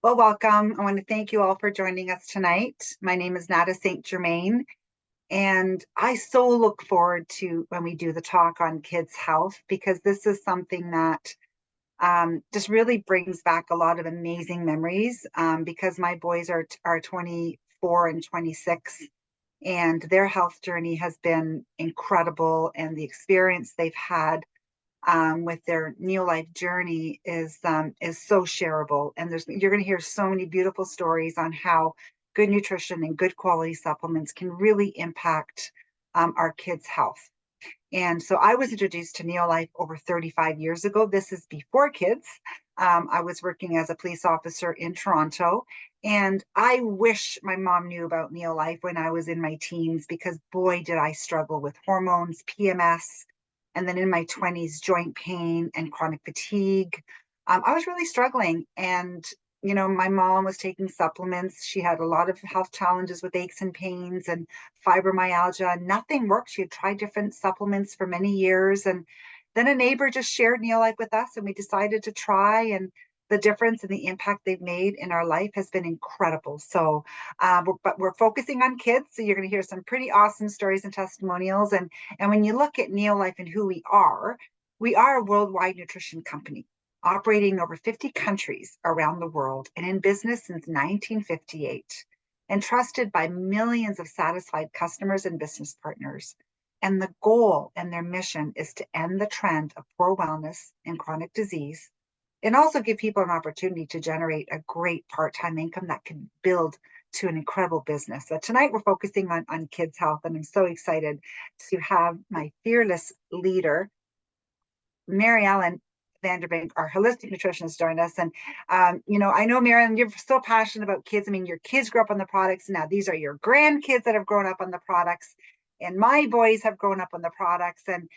Well, welcome. I want to thank you all for joining us tonight. My name is Nada St. Germain, and I so look forward to when we do the talk on kids' health because this is something that just really brings back a lot of amazing memories. Because my boys are 24 and 26, and their health journey has been incredible, and the experience they've had with their Neolife journey is so shareable. And you're going to hear so many beautiful stories on how good nutrition and good quality supplements can really impact our kids' health. And so I was introduced to Neolife over 35 years ago. This is before kids. I was working as a police officer in Toronto, and I wish my mom knew about Neolife when I was in my teens because boy, did I struggle with hormones, PMS, and then in my 20s, joint pain and chronic fatigue. I was really struggling. And, my mom was taking supplements. She had a lot of health challenges with aches and pains and fibromyalgia. Nothing worked. She had tried different supplements for many years. And then a neighbor just shared Neolife with us, and we decided to try. And the difference and the impact they've made in our life has been incredible. So, but we're focusing on kids. So you're going to hear some pretty awesome stories and testimonials. And when you look at Neolife and who we are a worldwide nutrition company operating in over 50 countries around the world and in business since 1958 and trusted by millions of satisfied customers and business partners. And the goal and their mission is to end the trend of poor wellness and chronic disease and also give people an opportunity to generate a great part-time income that can build to an incredible business. So tonight we're focusing on kids' health, and I'm so excited to have my fearless leader, Mary Ellen Vanderbank, our holistic nutritionist, join us. And I know, Mary Ellen, you're so passionate about kids. I mean, your kids grew up on the products. Now these are your grandkids that have grown up on the products. And my boys have grown up on the products. And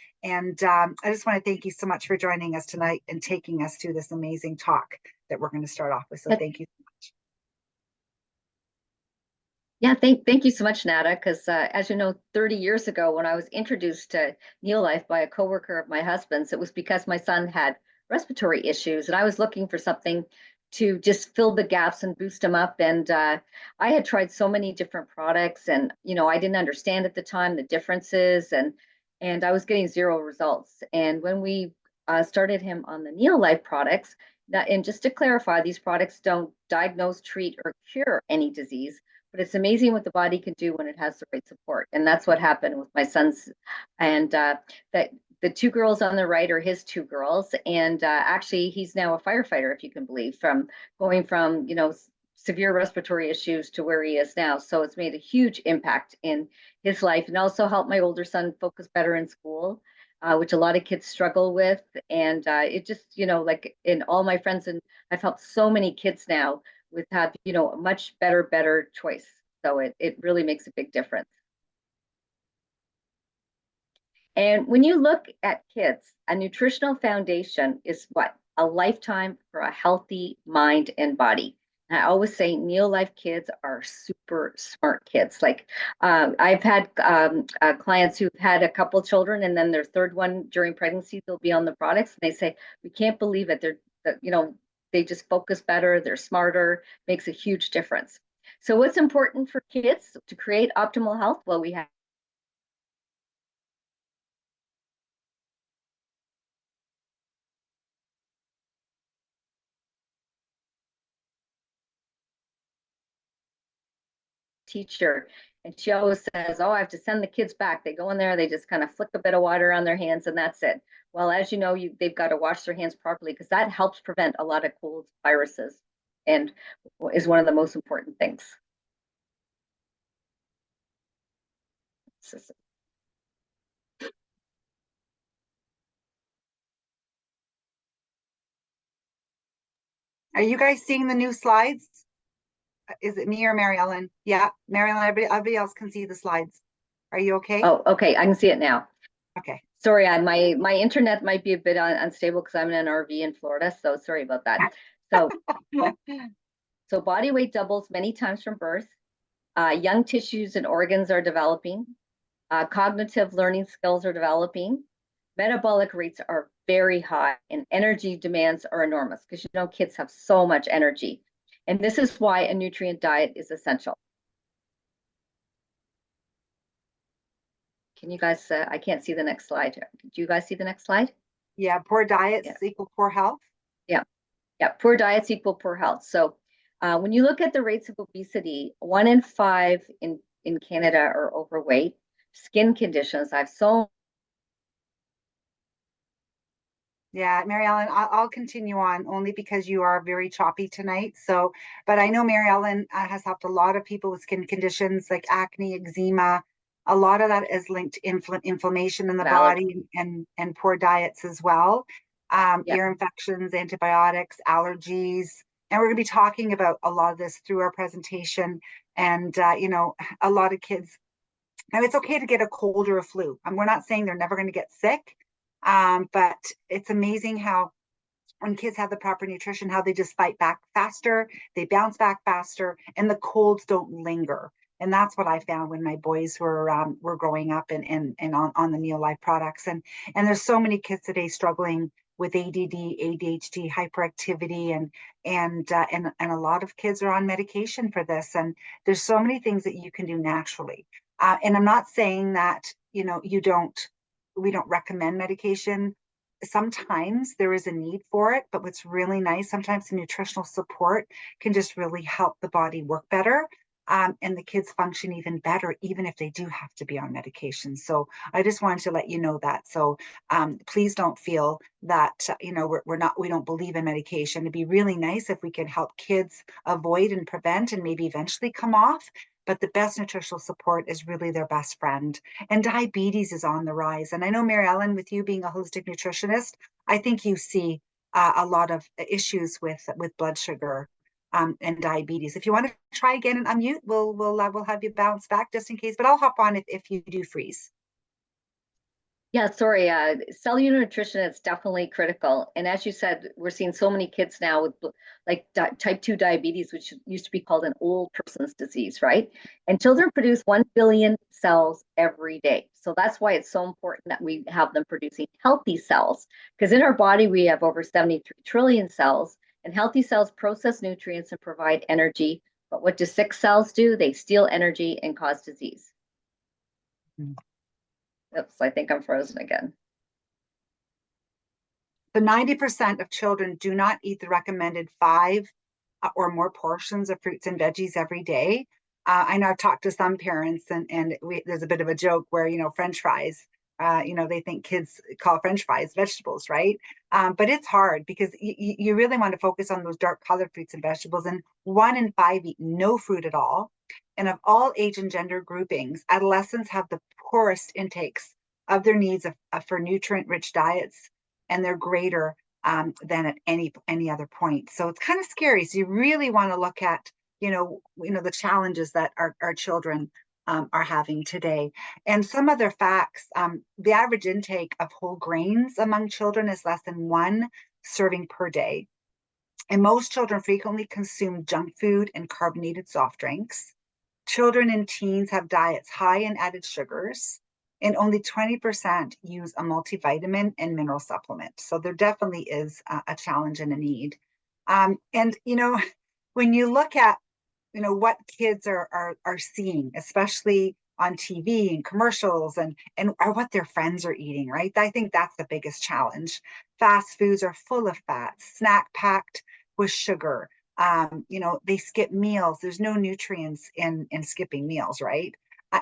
I just want to thank you so much for joining us tonight and taking us through this amazing talk that we're going to start off with. So thank you so much. Yeah, thank you so much, Nada, because as you know, 30 years ago, when I was introduced to Neolife by a coworker of my husband's, it was because my son had respiratory issues, and I was looking for something to just fill the gaps and boost him up. And I had tried so many different products, and I didn't understand at the time the differences, and I was getting zero results. And when we started him on the Neolife products, and just to clarify, these products don't diagnose, treat, or cure any disease, but it's amazing what the body can do when it has the right support. And that's what happened with my son's. And that the two girls on the right are his two girls. And actually, he's now a firefighter, if you can believe, from going from, severe respiratory issues to where he is now. So it's made a huge impact in his life and also helped my older son focus better in school, which a lot of kids struggle with. And it just, like in all my friends, and I've helped so many kids now with have a much better choice. So it really makes a big difference. And when you look at kids, a nutritional foundation is what? A lifetime for a healthy mind and body. And I always say Neolife kids are super smart kids. Like I've had clients who've had a couple children, and then their third one during pregnancy, they'll be on the products, and they say, we can't believe it. They just focus better, they're smarter, makes a huge difference. So what's important for kids to create optimal health? Well, we have teacher, and she always says, oh, I have to send the kids back. They go in there, they just kind of flick a bit of water on their hands, and that's it. Well, as you know, they've got to wash their hands properly because that helps prevent a lot of colds, viruses, and is one of the most important things. Are you guys seeing the new slides? Is it me or Mary Ellen? Yeah, Mary Ellen, everybody else can see the slides. Are you okay? Oh, okay, I can see it now. Okay. Sorry, my internet might be a bit unstable because I'm in an RV in Florida, so sorry about that. So body weight doubles many times from birth. Young tissues and organs are developing. Cognitive learning skills are developing. Metabolic rates are very high, and energy demands are enormous because kids have so much energy. And this is why a nutrient diet is essential. Can you guys, I can't see the next slide. Do you guys see the next slide? Yeah, poor diets Yeah, equal poor health. yeah, yeah. Poor diets equal poor health. So when you look at the rates of obesity, 1 in 5 in Canada are overweight. Skin conditions, I've so Yeah, Mary Ellen, I'll continue on only because you are very choppy tonight. So, but I know Mary Ellen has helped a lot of people with skin conditions like acne, eczema. A lot of that is linked to inflammation in the allergy. body and poor diets as well. Yeah, Ear infections, antibiotics, allergies. And we're going to be talking about a lot of this through our presentation. And, a lot of kids, now it's okay to get a cold or a flu. We're not saying they're never going to get sick, but it's amazing how when kids have the proper nutrition, how they just fight back faster, they bounce back faster, and the colds don't linger. And that's what I found when my boys were growing up and on the Neolife products. And there's so many kids today struggling with ADD, ADHD, hyperactivity, and a lot of kids are on medication for this. And there's so many things that you can do naturally. And I'm not saying that we don't recommend medication. Sometimes there is a need for it, but what's really nice, sometimes the nutritional support can just really help the body work better, and the kids function even better, even if they do have to be on medication. So I just wanted to let you know that. So please don't feel that, we don't believe in medication. It'd be really nice if we could help kids avoid and prevent and maybe eventually come off. But the best nutritional support is really their best friend. And diabetes is on the rise. And I know, Mary Ellen, with you being a holistic nutritionist, I think you see a lot of issues with blood sugar and diabetes. If you want to try again and unmute, we'll have you bounce back just in case. But I'll hop on if you do freeze. yeah, sorry. Cellular nutrition is definitely critical. And as you said, we're seeing so many kids now with like type 2 diabetes, which used to be called an old person's disease, right? And children produce 1 billion cells every day. So that's why it's so important that we have them producing healthy cells. Because in our body, we have over 73 trillion cells, and healthy cells process nutrients and provide energy. But what do sick cells do? They steal energy and cause disease. Oops, I think I'm frozen again. So 90% of children do not eat the recommended 5 or more portions of fruits and veggies every day. I know I've talked to some parents, and there's a bit of a joke where, French fries, they think kids call French fries vegetables, right? But it's hard because you really want to focus on those dark colored fruits and vegetables. And 1 in 5 eat no fruit at all. And of all age and gender groupings, adolescents have the poorest intakes of their needs for nutrient-rich diets, and they're greater than at any other point. So it's kind of scary. So you really want to look at the challenges that our children are having today. And some other facts: the average intake of whole grains among children is less than 1 serving per day. And most children frequently consume junk food and carbonated soft drinks. Children and teens have diets high in added sugars, and only 20% use a multivitamin and mineral supplement. So there definitely is a challenge and a need. And when you look at what kids are seeing, especially on TV and commercials, and or what their friends are eating, right? I think that's the biggest challenge. Fast foods are full of fat, snack packed with sugar. They skip meals. There's no nutrients in skipping meals, right?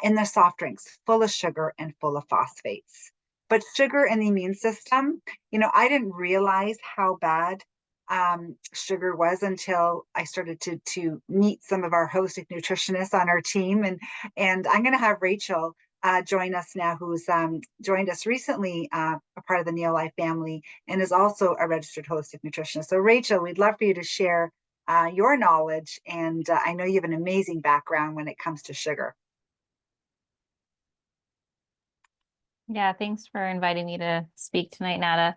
And the soft drinks full of sugar and full of phosphates. But sugar in the immune system, I didn't realize how bad sugar was until I started to meet some of our holistic nutritionists on our team. And I'm going to have Rachel join us now, who's joined us recently, a part of the Neolife family, and is also a registered holistic nutritionist. So Rachel, we'd love for you to share your knowledge. And I know you have an amazing background when it comes to sugar. Yeah, thanks for inviting me to speak tonight, Nada.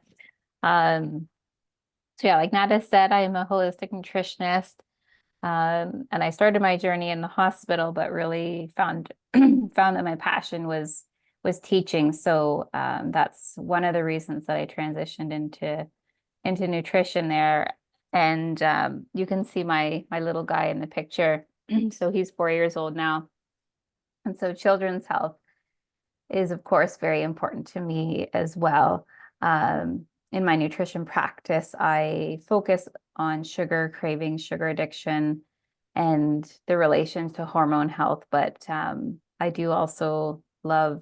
So yeah, like Nada said, I am a holistic nutritionist. And I started my journey in the hospital, but really found that my passion was teaching. So that's one of the reasons that I transitioned into nutrition there. And you can see my little guy in the picture. So he's 4 years old now. And so children's health is, of course, very important to me as well. In my nutrition practice, I focus on sugar craving, sugar addiction, and the relation to hormone health. But I do also love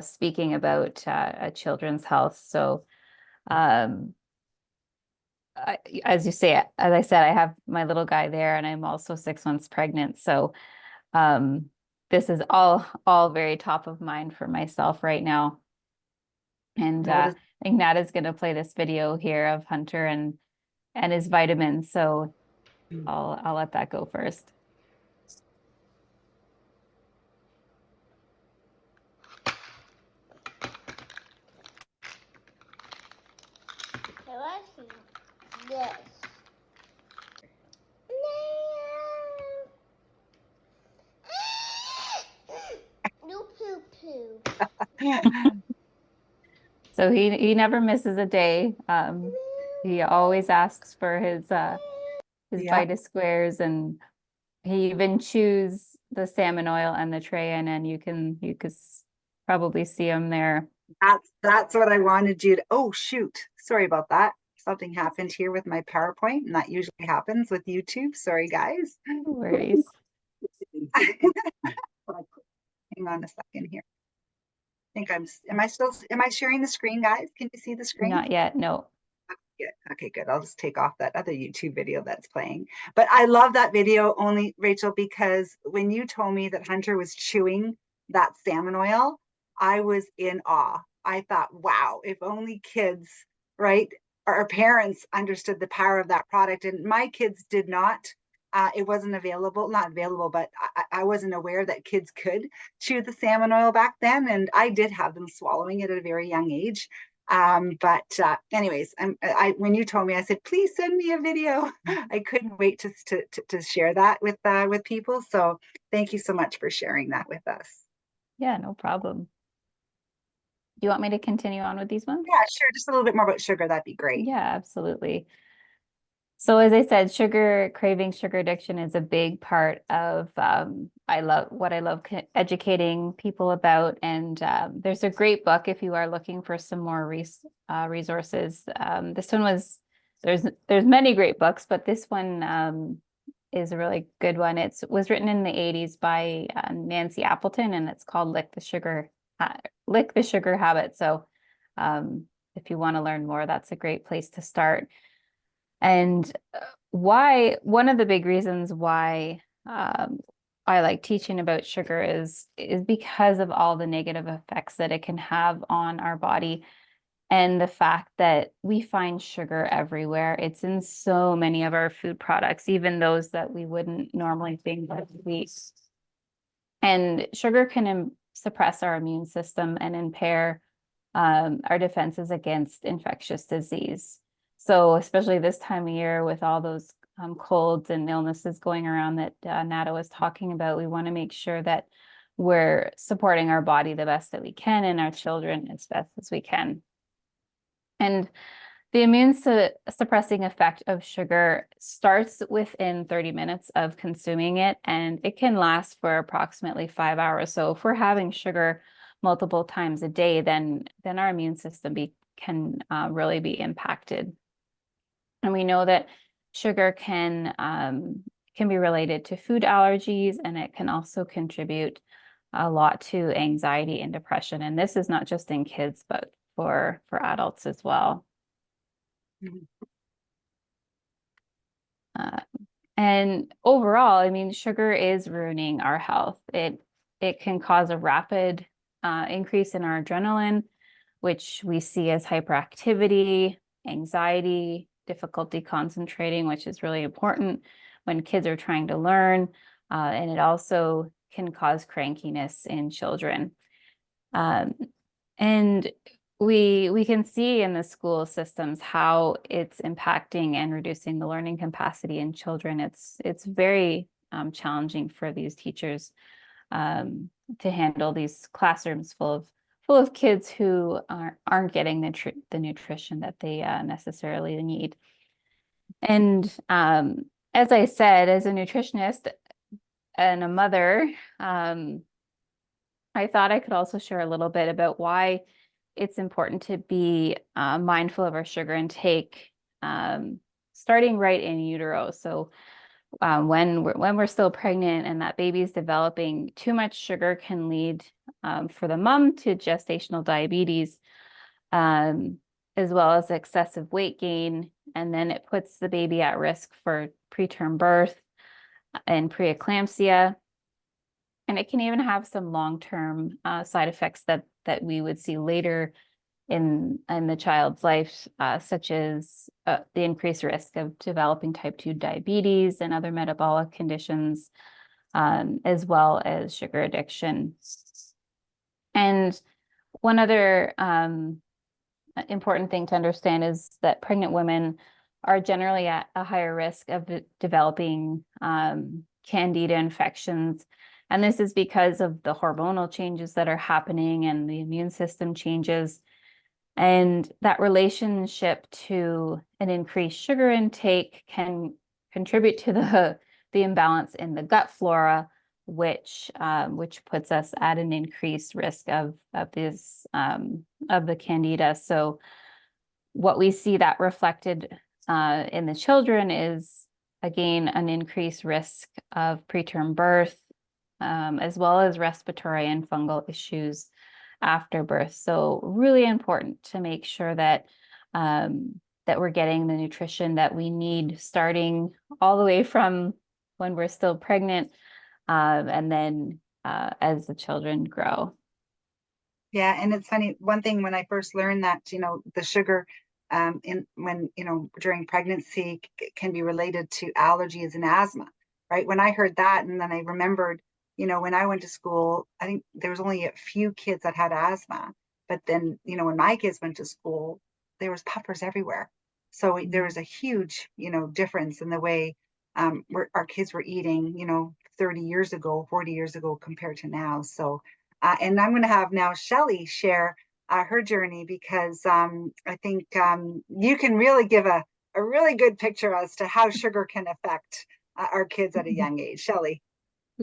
speaking about children's health. So, um, as you say, as I said, I have my little guy there, and I'm also 6 months pregnant. So, um, this is all very top of mind for myself right now. And That I is think Nat is going to play this video here of Hunter and his vitamins. So I'll let that go first. So I see this. No. No poo poo. So he never misses a day. He always asks for his yeah. Vita Squares, and he even chews the salmon oil and the tray in, and you can probably see him there. That's what I wanted you to. Oh shoot. Sorry about that. Something happened here with my PowerPoint, and that usually happens with YouTube. Sorry, guys. No worries. Hang on a second here. I think am I sharing the screen, guys? Can you see the screen? Not yet. No. Good. Okay, good. I'll just take off that other YouTube video that's playing. But I love that video only, Rachel, because when you told me that Hunter was chewing that salmon oil, I was in awe. I thought, wow, if only kids, right, or parents understood the power of that product. And my kids did not. It wasn't available, not available, but I wasn't aware that kids could chew the salmon oil back then. And I did have them swallowing it at a very young age. But anyways, when you told me, I said, please send me a video. I couldn't wait to share that with people. So thank you so much for sharing that with us. Yeah, no problem. Do you want me to continue on with these ones? Yeah, sure. Just a little bit more about sugar. That'd be great. Yeah, absolutely. So as I said, sugar craving, sugar addiction is a big part of I love educating people about. And there's a great book if you are looking for some more resources. This one there's many great books, but this one is a really good one. It was written in the 80s by Nancy Appleton, and it's called Lick the Sugar Habit. So if you want to learn more, that's a great place to start. And one of the big reasons why I like teaching about sugar is because of all the negative effects that it can have on our body, and the fact that we find sugar everywhere. It's in so many of our food products, even those that we wouldn't normally think of sweet. And sugar can suppress our immune system and impair our defenses against infectious disease. So especially this time of year with all those colds and illnesses going around that Nada was talking about, we want to make sure that we're supporting our body the best that we can and our children as best as we can. And the immune suppressing effect of sugar starts within 30 minutes of consuming it, and it can last for approximately 5 hours. So if we're having sugar multiple times a day, then our immune system can really be impacted. And we know that sugar can be related to food allergies, and it can also contribute a lot to anxiety and depression. And this is not just in kids, but for adults as well. And overall, I mean, sugar is ruining our health. It can cause a rapid increase in our adrenaline, which we see as hyperactivity, anxiety, difficulty concentrating, which is really important when kids are trying to learn. And it also can cause crankiness in children. And we can see in the school systems how it's impacting and reducing the learning capacity in children. It's very challenging for these teachers to handle these classrooms full of kids who aren't getting the nutrition that they necessarily need. And as I said, as a nutritionist and a mother, I thought I could also share a little bit about why it's important to be mindful of our sugar intake, starting right in utero. So when we're still pregnant and that baby is developing, too much sugar can lead for the mom to gestational diabetes, as well as excessive weight gain. And then it puts the baby at risk for preterm birth and preeclampsia. And it can even have some long-term side effects that we would see later in the child's life, such as the increased risk of developing type 2 diabetes and other metabolic conditions, as well as sugar addiction. And one other important thing to understand is that pregnant women are generally at a higher risk of developing candida infections. And this is because of the hormonal changes that are happening and the immune system changes. And that relationship to an increased sugar intake can contribute to the imbalance in the gut flora, which puts us at an increased risk of the candida. So what we see that reflected in the children is, again, an increased risk of preterm birth, as well as respiratory and fungal issues after birth. So really important to make sure that that we're getting the nutrition that we need, starting all the way from when we're still pregnant, and then as the children grow. Yeah, and it's funny, one thing when I first learned that, the sugar in when, during pregnancy can be related to allergies and asthma, right? When I heard that, and then I remembered, when I went to school, I think there was only a few kids that had asthma, but then, when my kids went to school, there was puffers everywhere. So there was a huge, difference in the way our kids were eating, 30 years ago, 40 years ago compared to now. So and I'm going to have now Shelley share her journey, because I think you can really give a really good picture as to how sugar can affect our kids at a young age. Shelley.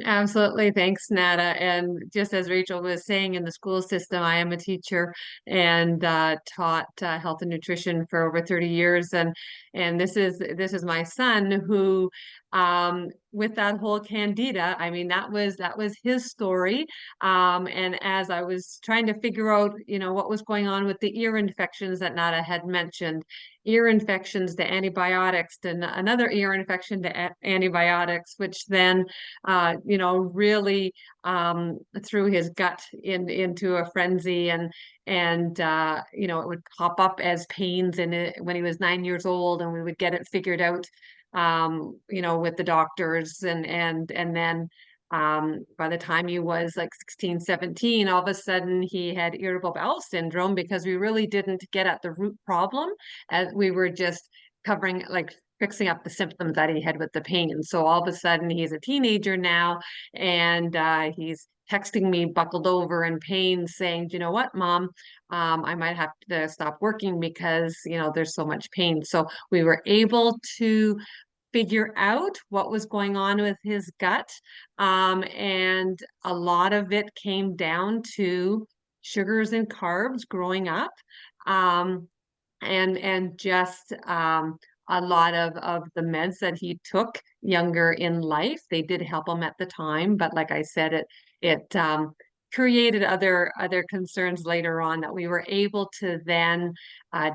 Absolutely. Thanks, Nada. And just as Rachel was saying, in the school system, I am a teacher and taught health and nutrition for over 30 years. And this is my son who, with that whole candida, I mean, that was his story. And as I was trying to figure out, what was going on with the ear infections that Nada had mentioned, ear infections to antibiotics, to another ear infection to antibiotics, which then really threw his gut into a frenzy, and it would pop up as pains in it when he was 9 years old, and we would get it figured out, with the doctors, and then by the time he was like 16, 17, all of a sudden he had irritable bowel syndrome, because we really didn't get at the root problem, as we were just covering, like fixing up the symptoms that he had with the pain. So all of a sudden he's a teenager now, and he's texting me buckled over in pain, saying, you know what, Mom, I might have to stop working because, there's so much pain. So we were able to figure out what was going on with his gut. And a lot of it came down to sugars and carbs growing up. And just a lot of the meds that he took younger in life, they did help him at the time, but like I said, it created other concerns later on that we were able to then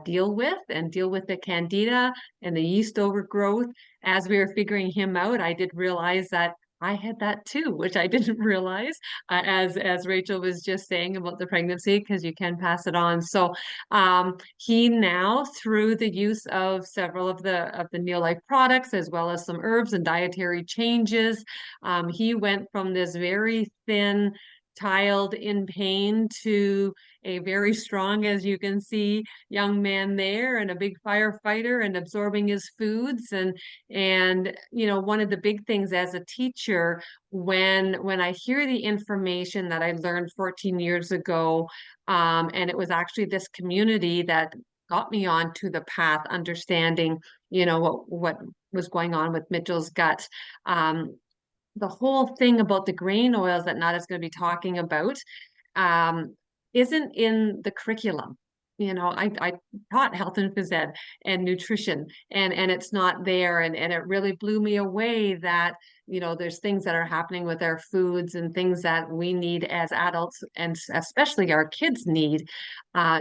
deal with the candida and the yeast overgrowth. As we were figuring him out, I did realize that I had that too, which I didn't realize, as Rachel was just saying about the pregnancy, because you can pass it on. So he now, through the use of several of the Neolife products, as well as some herbs and dietary changes, he went from this very thin, tiled, in pain, to a very strong, as you can see, young man there, and a big firefighter, and absorbing his foods. And one of the big things as a teacher, when I hear the information that I learned 14 years ago, and it was actually this community that got me onto the path, understanding, you know, what was going on with Mitchell's gut. The whole thing about the grain oils that Nada's going to be talking about um, isn't in the curriculum. You know, I taught health and phys ed and nutrition, and it's not there. And it really blew me away that, you know, there's things that are happening with our foods and things that we need as adults, and especially our kids need,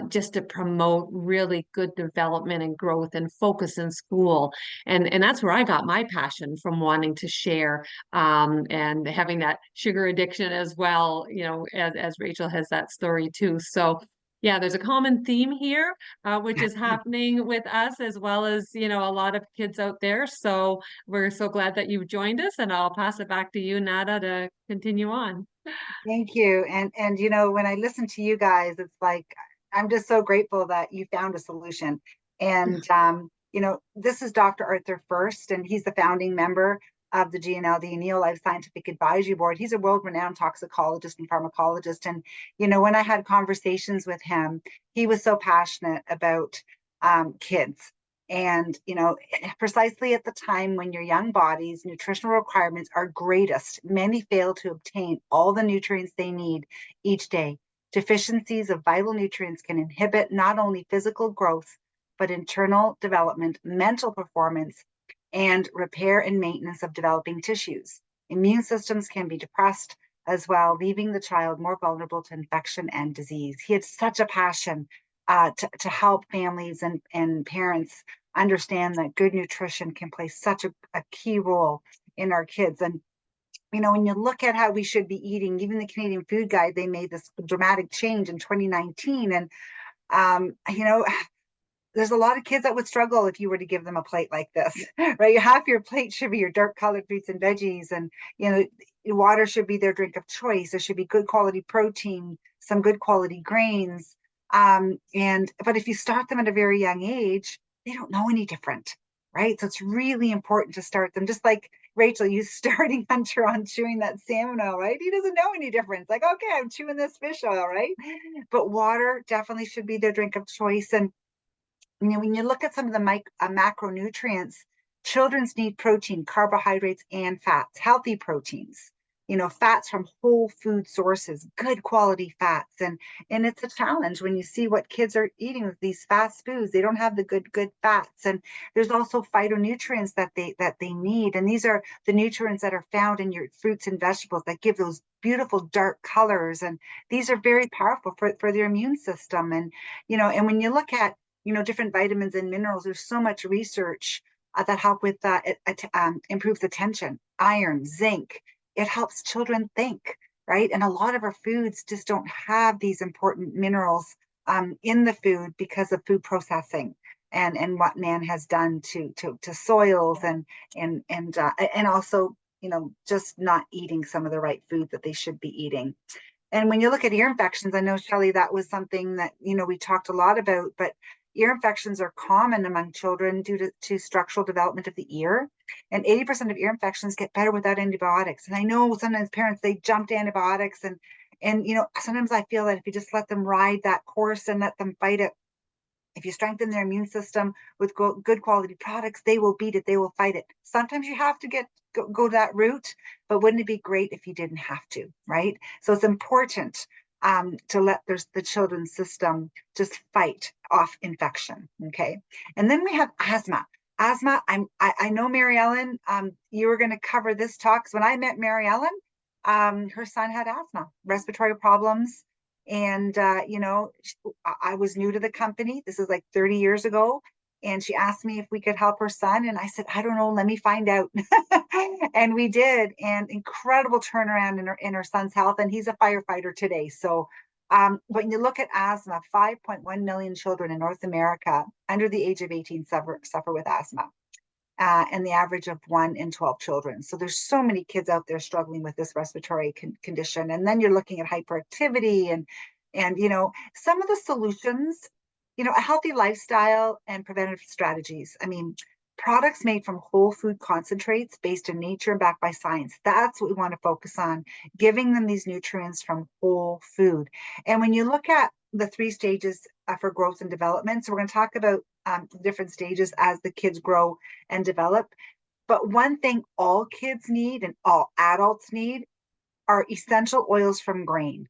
just to promote really good development and growth and focus in school. And that's where I got my passion from, wanting to share, and having that sugar addiction as well, you know, as Rachel has that story too. So yeah, there's a common theme here, which is happening with us as well as, you know, a lot of kids out there. So we're so glad that you've joined us, and I'll pass it back to you, Nada, to continue on. Thank you. And you know, when I listen to you guys, it's like I'm just so grateful that you found a solution. And you know, this is Dr. Arthur First, and he's the founding member of the GNL, the Neo Life Scientific Advisory Board. He's a world-renowned toxicologist and pharmacologist. And you know, when I had conversations with him, he was so passionate about kids. And, you know, precisely at the time when your young body's nutritional requirements are greatest, many fail to obtain all the nutrients they need each day. Deficiencies of vital nutrients can inhibit not only physical growth, but internal development, mental performance, and repair and maintenance of developing tissues. Immune systems can be depressed as well, leaving the child more vulnerable to infection and disease. He had such a passion to help families and parents understand that good nutrition can play such a key role in our kids. And you know, when you look at how we should be eating, even the Canadian Food Guide, they made this dramatic change in 2019. And you know, there's a lot of kids that would struggle if you were to give them a plate like this, right? Half your plate should be your dark colored fruits and veggies, and you know, water should be their drink of choice. There should be good quality protein, some good quality grains. But if you start them at a very young age, they don't know any different, right? So it's really important to start them, just like Rachel, you starting Hunter on chewing that salmon oil, right? He doesn't know any difference. Like, okay, I'm chewing this fish oil, right? But water definitely should be their drink of choice. And you know, when you look at some of the macronutrients, children's need protein, carbohydrates, and fats, healthy proteins, you know, fats from whole food sources, good quality fats. And it's a challenge when you see what kids are eating with these fast foods. They don't have the good fats. And there's also phytonutrients that they need. And these are the nutrients that are found in your fruits and vegetables that give those beautiful dark colors. And these are very powerful for their immune system. And, you know, and when you look at, you know, different vitamins and minerals, there's so much research that help with improves attention, iron, zinc. It helps children think, right? And a lot of our foods just don't have these important minerals in the food because of food processing and what man has done to soils and also, you know, just not eating some of the right food that they should be eating. And when you look at ear infections, I know, Shelley, that was something that, you know, we talked a lot about, but ear infections are common among children due to structural development of the ear. And 80% of ear infections get better without antibiotics. And I know sometimes parents, they jump to antibiotics and, you know, sometimes I feel that if you just let them ride that course and let them fight it, if you strengthen their immune system with good quality products, they will beat it. They will fight it. Sometimes you have to go that route, but wouldn't it be great if you didn't have to, right? So it's important to let the children's system just fight off infection, okay? And then we have asthma. Asthma, I know Mary Ellen, you were going to cover this talk. So when I met Mary Ellen, her son had asthma, respiratory problems. And, you know, I was new to the company. This is like 30 years ago. And she asked me if we could help her son. And I said, I don't know, let me find out. And we did. And incredible turnaround in her son's health. And he's a firefighter today. So when you look at asthma, 5.1 million children in North America under the age of 18 suffer with asthma. And the average of 1 in 12 children. So there's so many kids out there struggling with this respiratory condition. And then you're looking at hyperactivity and you know, some of the solutions, you know, a healthy lifestyle and preventative strategies. I mean, products made from whole food concentrates based in nature and backed by science. That's what we want to focus on, giving them these nutrients from whole food. And when you look at the 3 stages for growth and development. So we're going to talk about different stages as the kids grow and develop. But one thing all kids need and all adults need are essential oils from grain.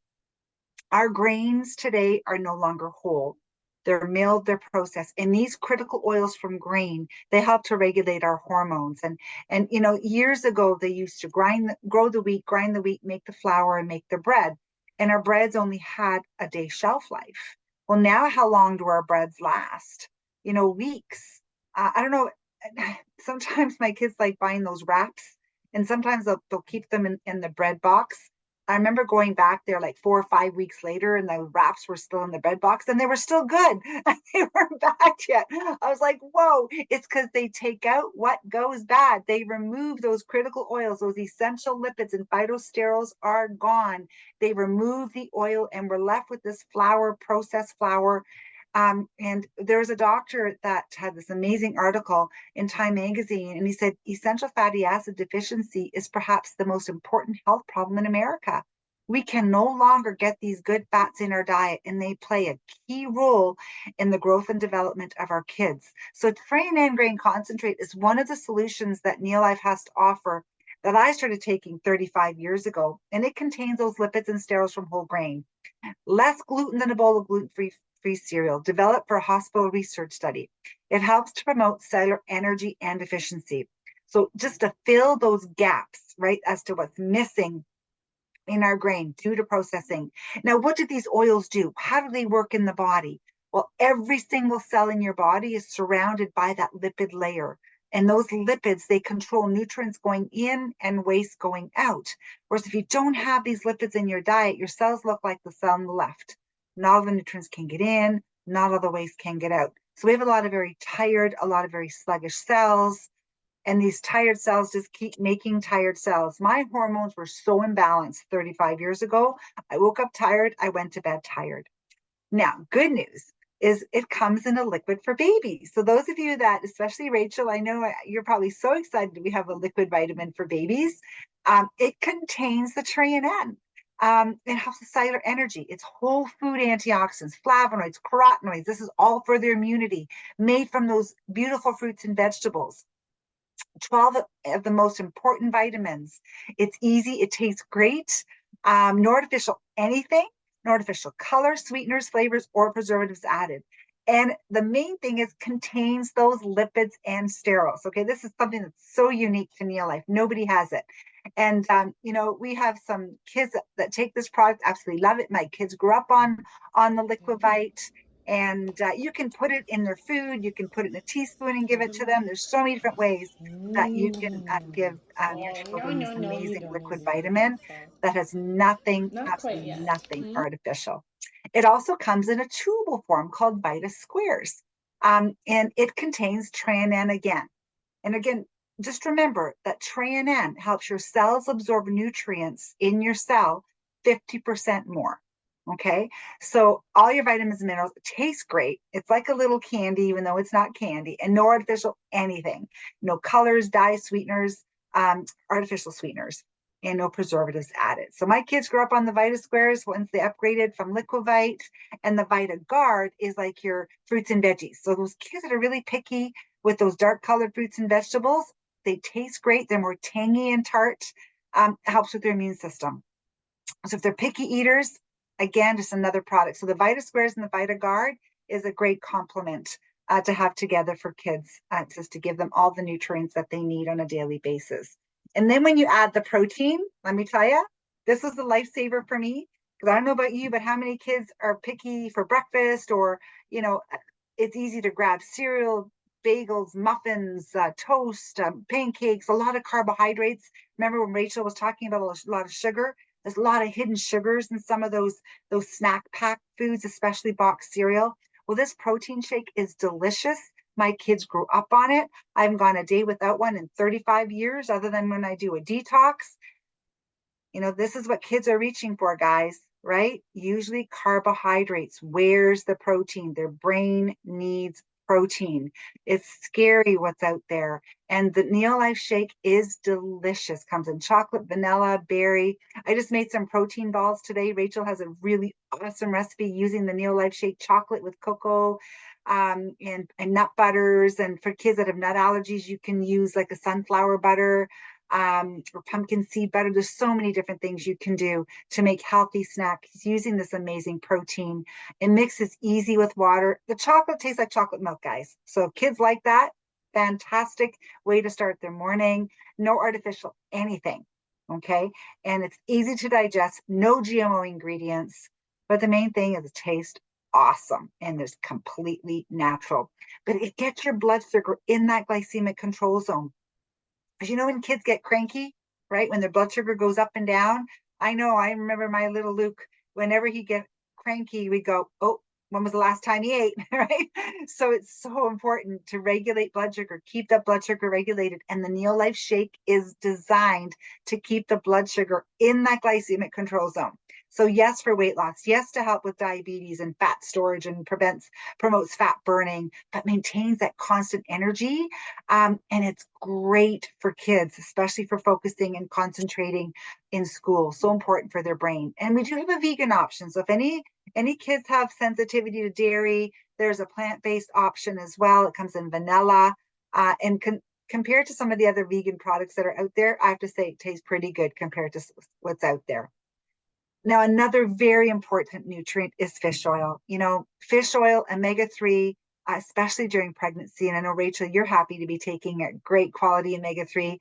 Our grains today are no longer whole. They're milled, they're processed. And these critical oils from grain, they help to regulate our hormones. And years ago they used to grow the wheat, grind the wheat, make the flour, and make the bread. And our breads only had a day shelf life. Well, now how long do our breads last? Weeks. I don't know. Sometimes my kids like buying those wraps, and sometimes they'll keep them in the bread box. I remember going back there like 4 or 5 weeks later, and the wraps were still in the bread box and they were still good. They weren't bad yet. I was like, whoa, it's because they take out what goes bad. They remove those critical oils, those essential lipids, and phytosterols are gone. They remove the oil, and we're left with this flour, processed flour. And there's a doctor that had this amazing article in Time magazine, and he said essential fatty acid deficiency is perhaps the most important health problem in America. We can no longer get these good fats in our diet, and they play a key role in the growth and development of our kids. So Train grain concentrate is one of the solutions that Neolife has to offer that I started taking 35 years ago, and it contains those lipids and sterols from whole grain. Less gluten than a bowl of gluten-free cereal, developed for a hospital research study. It helps to promote cellular energy and efficiency. So just to fill those gaps, right, as to what's missing in our grain due to processing. Now, what do these oils do? How do they work in the body? Well, every single cell in your body is surrounded by that lipid layer. And those lipids, they control nutrients going in and waste going out. Whereas if you don't have these lipids in your diet, your cells look like the cell on the left. Not all the nutrients can get in, not all the waste can get out. So we have a lot of very tired, a lot of very sluggish cells. And these tired cells just keep making tired cells. My hormones were so imbalanced 35 years ago. I woke up tired, I went to bed tired. Now, good news is it comes in a liquid for babies. So those of you that, especially Rachel, I know you're probably so excited we have a liquid vitamin for babies. It contains the TRN. It helps with cellular energy. It's whole food antioxidants, flavonoids, carotenoids. This is all for their immunity, made from those beautiful fruits and vegetables. 12 of the most important vitamins. It's easy, it tastes great. No artificial anything, no artificial color, sweeteners, flavors, or preservatives added. And the main thing is contains those lipids and sterols. Okay, this is something that's so unique to Neolife. Nobody has it. And we have some kids that take this product, absolutely love it. My kids grew up on the Liquivite, and you can put it in their food. You can put it in a teaspoon and give it to them. There's so many different ways that you can give your children this amazing liquid vitamin that has nothing, Not quite absolutely yet. nothing artificial. It also comes in a chewable form called Vita Squares, and it contains TRN again. And again, just remember that TRN helps your cells absorb nutrients in your cell 50% more. Okay, so all your vitamins and minerals taste great. It's like a little candy, even though it's not candy, and no artificial anything, no colors, dyes, sweeteners, artificial sweeteners, and no preservatives added. So my kids grew up on the Vita Squares once they upgraded from Liquivite, and the Vita Guard is like your fruits and veggies. So those kids that are really picky with those dark colored fruits and vegetables, they taste great. They're more tangy and tart. Helps with their immune system. So if they're picky eaters, again, just another product. So the Vita Squares and the Vita Guard is a great complement to have together for kids, just to give them all the nutrients that they need on a daily basis. And then when you add the protein, let me tell you, this was a lifesaver for me, because I don't know about you, but how many kids are picky for breakfast, or, it's easy to grab cereal, bagels, muffins, toast, pancakes, a lot of carbohydrates. Remember when Rachel was talking about a lot of sugar? There's a lot of hidden sugars in some of those snack pack foods, especially boxed cereal. Well, this protein shake is delicious. My kids grew up on it. I haven't gone a day without one in 35 years, other than when I do a detox. This is what kids are reaching for, guys, right? Usually carbohydrates. Where's the protein? Their brain needs protein. It's scary what's out there. And the Neolife shake is delicious. Comes in chocolate, vanilla, berry. I just made some protein balls today. Rachel has a really awesome recipe using the Neolife shake chocolate with cocoa and nut butters. And for kids that have nut allergies, you can use like a sunflower butter or pumpkin seed butter. There's so many different things you can do to make healthy snacks using this amazing protein. It mixes easy with water. The chocolate tastes like chocolate milk, guys. So kids like that, fantastic way to start their morning. No artificial anything. Okay. And it's easy to digest, no GMO ingredients. But the main thing is the taste awesome and it's completely natural. But it gets your blood sugar in that glycemic control zone. Because you know when kids get cranky, right? When their blood sugar goes up and down. I know, I remember my little Luke, whenever he get cranky, we go, oh, when was the last time he ate, right? So it's so important to regulate blood sugar, keep that blood sugar regulated. And the Neolife shake is designed to keep the blood sugar in that glycemic control zone. So yes, for weight loss, yes, to help with diabetes and fat storage and promotes fat burning, but maintains that constant energy. And it's great for kids, especially for focusing and concentrating in school. So important for their brain. And we do have a vegan option. So if any kids have sensitivity to dairy, there's a plant-based option as well. It comes in vanilla. Compared to some of the other vegan products that are out there, I have to say it tastes pretty good compared to what's out there. Now, another very important nutrient is fish oil. You know, fish oil, omega-3, especially during pregnancy. And I know, Rachel, you're happy to be taking a great quality omega-3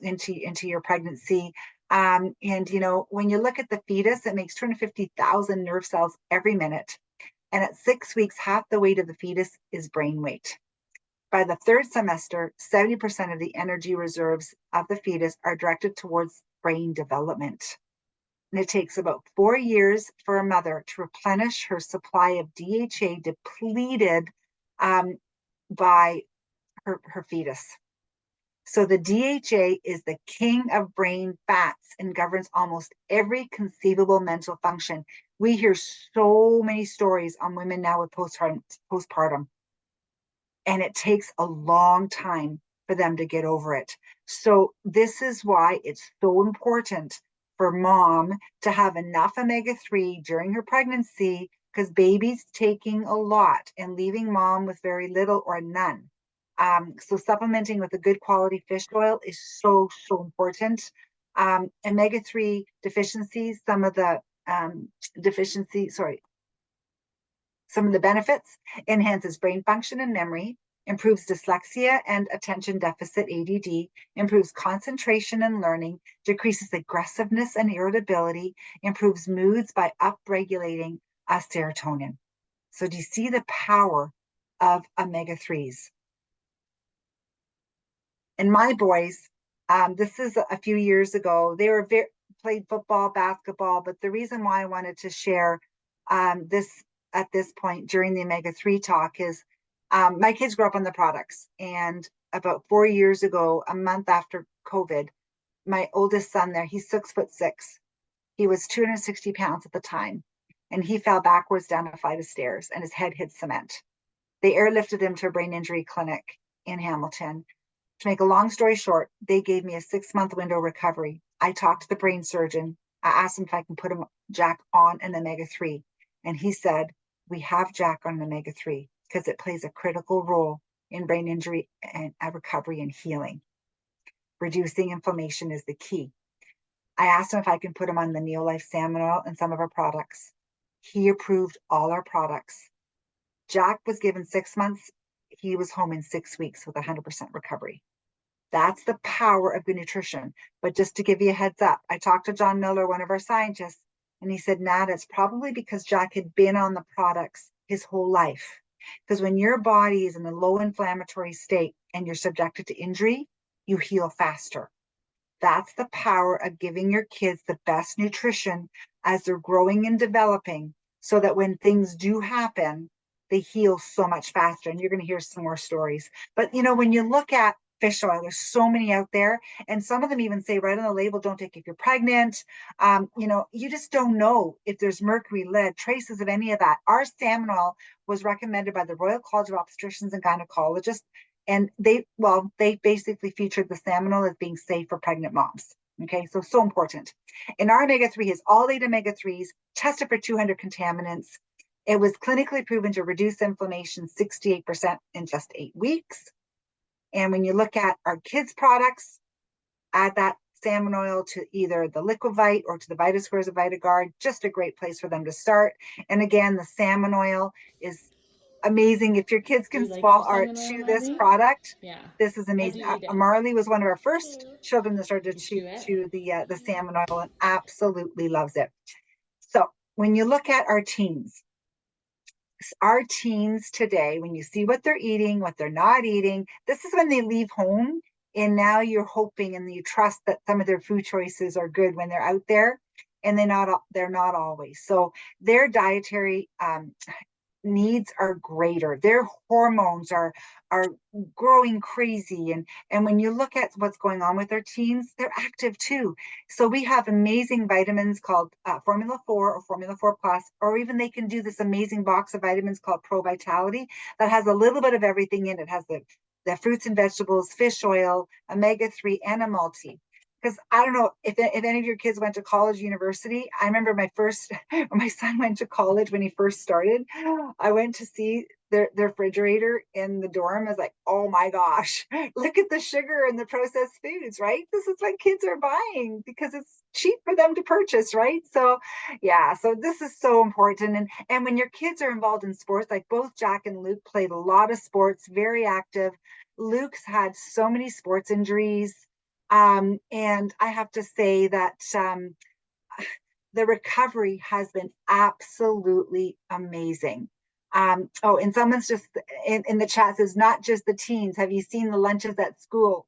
into your pregnancy. And, you know, when you look at the fetus, it makes 250,000 nerve cells every minute. And at 6 weeks, half the weight of the fetus is brain weight. By the third semester, 70% of the energy reserves of the fetus are directed towards brain development. And it takes about 4 years for a mother to replenish her supply of DHA depleted by her fetus. So the DHA is the king of brain fats and governs almost every conceivable mental function. We hear so many stories on women now with postpartum, and it takes a long time for them to get over it. So this is why it's so important for mom to have enough omega-3 during her pregnancy, because baby's taking a lot and leaving mom with very little or none. So supplementing with a good quality fish oil is so important. Omega-3 deficiencies, some of the benefits: enhances brain function and memory, improves dyslexia and attention deficit ADD, improves concentration and learning, decreases aggressiveness and irritability, improves moods by upregulating serotonin. So do you see the power of omega-3s? And my boys, this is a few years ago, they were played football, basketball, but the reason why I wanted to share this at this point during the omega-3 talk is my kids grew up on the products. And about 4 years ago, a month after COVID, my oldest son there, he's 6'6". He was 260 pounds at the time. And he fell backwards down a flight of stairs and his head hit cement. They airlifted him to a brain injury clinic in Hamilton. To make a long story short, they gave me a 6-month window recovery. I talked to the brain surgeon. I asked him if I can put Jack on an omega-3. And he said, we have Jack on an omega-3 because it plays a critical role in brain injury and recovery and healing. Reducing inflammation is the key. I asked him if I can put him on the Neolife salmon oil and some of our products. He approved all our products. Jack was given 6 months. He was home in 6 weeks with 100% recovery. That's the power of good nutrition. But just to give you a heads up, I talked to John Miller, one of our scientists, and he said, Nada, it's probably because Jack had been on the products his whole life. Because when your body is in a low inflammatory state and you're subjected to injury, you heal faster. That's the power of giving your kids the best nutrition as they're growing and developing, so that when things do happen, they heal so much faster. And you're going to hear some more stories. But, you know, when you look at fish oil. There's so many out there. And some of them even say right on the label, don't take if you're pregnant. You just don't know if there's mercury, lead, traces of any of that. Our salmon oil was recommended by the Royal College of Obstetricians and Gynecologists. And they basically featured the salmon oil as being safe for pregnant moms. Okay, so important. And our omega-3 has all 8 omega-3s, tested for 200 contaminants. It was clinically proven to reduce inflammation 68% in just 8 weeks. And when you look at our kids' products, add that salmon oil to either the Liquivite or to the VitaSquares of VitaGuard, just a great place for them to start. And again, the salmon oil is amazing. If your kids Do can you like swallow your or salmon oil, chew this Marley? product, Yeah. this is How do amazing. you eat it? Marley was one of our first children that started to You chew it? chew the salmon oil and absolutely loves it. So when you look at our teens today, when you see what they're eating, what they're not eating, this is when they leave home. And now you're hoping and you trust that some of their food choices are good when they're out there, and they're not always. So their dietary needs are greater. Their hormones are growing crazy. And when you look at what's going on with their teens, they're active too. So we have amazing vitamins called Formula 4 or Formula 4 Plus, or even they can do this amazing box of vitamins called Pro Vitality that has a little bit of everything in it. It has the fruits and vegetables, fish oil, omega-3, and a multi. Because I don't know if any of your kids went to college, university. I remember when my son went to college when he first started, I went to see their refrigerator in the dorm. I was like, oh my gosh, look at the sugar and the processed foods, right? This is what kids are buying because it's cheap for them to purchase, right? So yeah, so this is so important. And when your kids are involved in sports, like both Jack and Luke played a lot of sports, very active. Luke's had so many sports injuries. And I have to say that the recovery has been absolutely amazing. And someone's just in the chat says, not just the teens. Have you seen the lunches at school?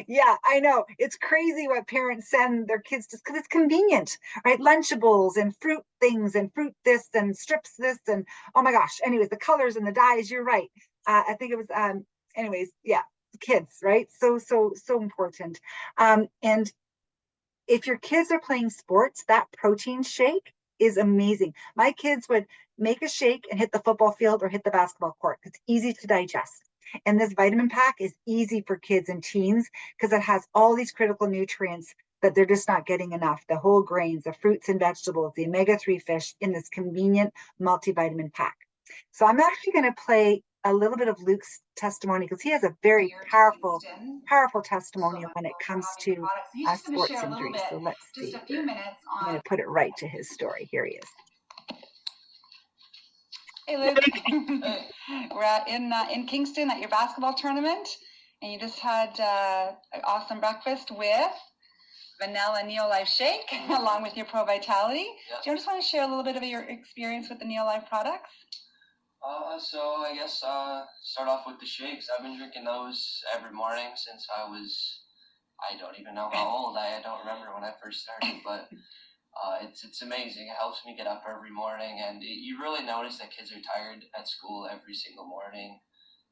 Yeah, I know. It's crazy what parents send their kids just because it's convenient, right? Lunchables and fruit things and fruit this and strips this. And oh my gosh. Anyways, the colors and the dyes, you're right. I think it was, anyways, yeah, kids, right? So important. And if your kids are playing sports, that protein shake is amazing. My kids would make a shake and hit the football field or hit the basketball court. It's easy to digest. And this vitamin pack is easy for kids and teens because it has all these critical nutrients that they're just not getting enough. The whole grains, the fruits and vegetables, the omega-3 fish in this convenient multivitamin pack. So I'm actually going to play a little bit of Luke's testimony because he has a very powerful testimonial when it comes to sports injuries. So let's see. I'm going to put it right to his story. Here he is. Hey, Luke. We're in Kingston at your basketball tournament, and you just had an awesome breakfast with vanilla Neolife shake along with your Pro Vitality. Yep. Do you just want to share a little bit of your experience with the Neolife products? So I guess start off with the shakes. I've been drinking those every morning since I don't even know how old. I don't remember when I first started, but it's amazing. It helps me get up every morning, and you really notice that kids are tired at school every single morning,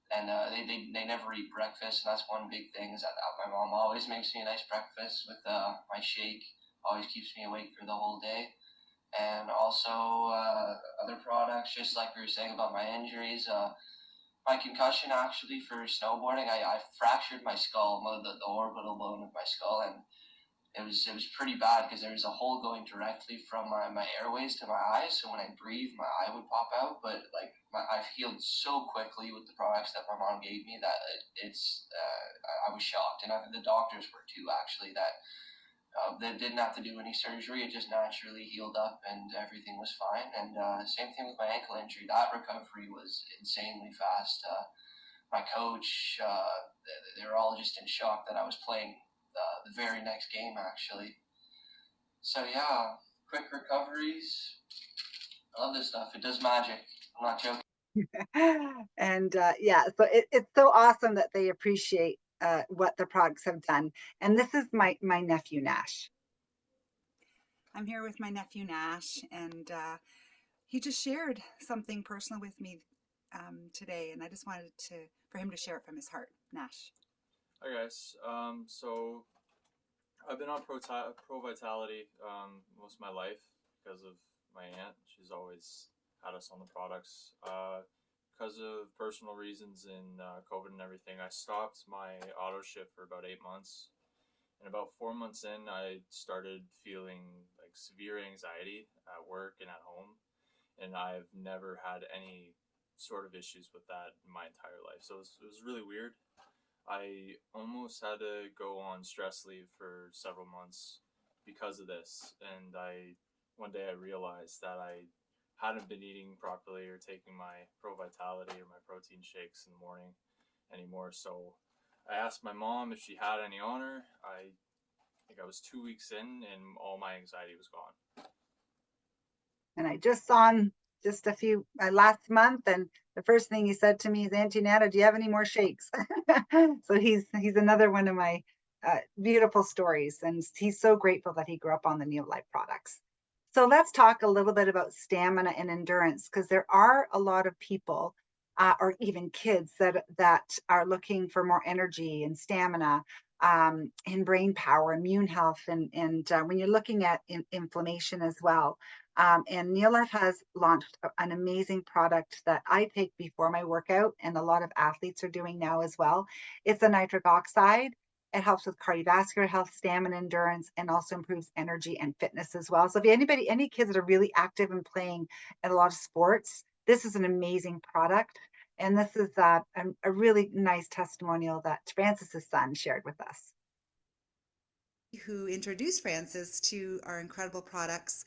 and they never eat breakfast. And that's one big thing is that my mom always makes me a nice breakfast with my shake. Always keeps me awake for the whole day. And also other products, just like we were saying about my injuries. My concussion actually for snowboarding, I fractured my skull, the orbital bone of my skull, and it was pretty bad because there was a hole going directly from my airways to my eyes. So when I breathe, my eye would pop out. But like I've healed so quickly with the products that my mom gave me that I was shocked, and the doctors were too actually. That they didn't have to do any surgery. It just naturally healed up and everything was fine. And same thing with my ankle injury. That recovery was insanely fast. My coach, they were all just in shock that I was playing the very next game, actually. So yeah, quick recoveries. I love this stuff. It does magic. I'm not joking. And yeah, so it's so awesome that they appreciate what the products have done. And this is my nephew Nash. I'm here with my nephew Nash, and he just shared something personal with me today, and I just wanted for him to share it from his heart. Nash. Hi guys. So I've been on Pro Vitality most of my life because of my aunt. She's always had us on the products. Because of personal reasons in COVID and everything, I stopped my auto ship for about 8 months. And about 4 months in, I started feeling like severe anxiety at work and at home. And I've never had any sort of issues with that in my entire life. So it was really weird. I almost had to go on stress leave for several months because of this. And one day I realized that I hadn't been eating properly or taking my Pro Vitality or my protein shakes in the morning anymore. So I asked my mom if she had any on her. I think I was 2 weeks in and all my anxiety was gone. And I just saw him just a few last month, and the first thing he said to me is, "Auntie Nana, do you have any more shakes?" So he's another one of my beautiful stories, and he's so grateful that he grew up on the Neolife products. So let's talk a little bit about stamina and endurance, because there are a lot of people, or even kids that are looking for more energy and stamina, and brain power, immune health, and when you're looking at inflammation as well. And Neolife has launched an amazing product that I take before my workout, and a lot of athletes are doing now as well. It's a nitric oxide. It helps with cardiovascular health, stamina, endurance, and also improves energy and fitness as well. So if any kids that are really active and playing at a lot of sports, this is an amazing product. And this is a really nice testimonial that Francis's son shared with us. Who introduced Frances to our incredible products.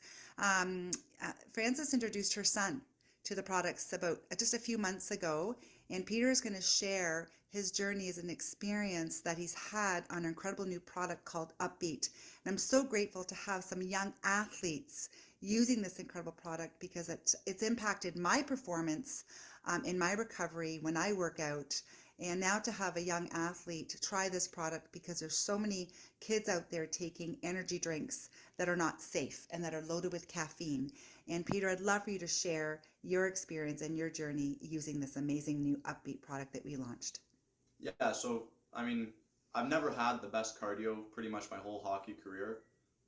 Frances introduced her son to the products about just a few months ago, and Peter is going to share his journey as an experience that he's had on an incredible new product called Upbeat. And I'm so grateful to have some young athletes using this incredible product because it's impacted my performance in my recovery when I work out. And now to have a young athlete try this product, because there's so many kids out there taking energy drinks that are not safe and that are loaded with caffeine. And Peter, I'd love for you to share your experience and your journey using this amazing new Upbeat product that we launched. Yeah, so I mean, I've never had the best cardio pretty much my whole hockey career.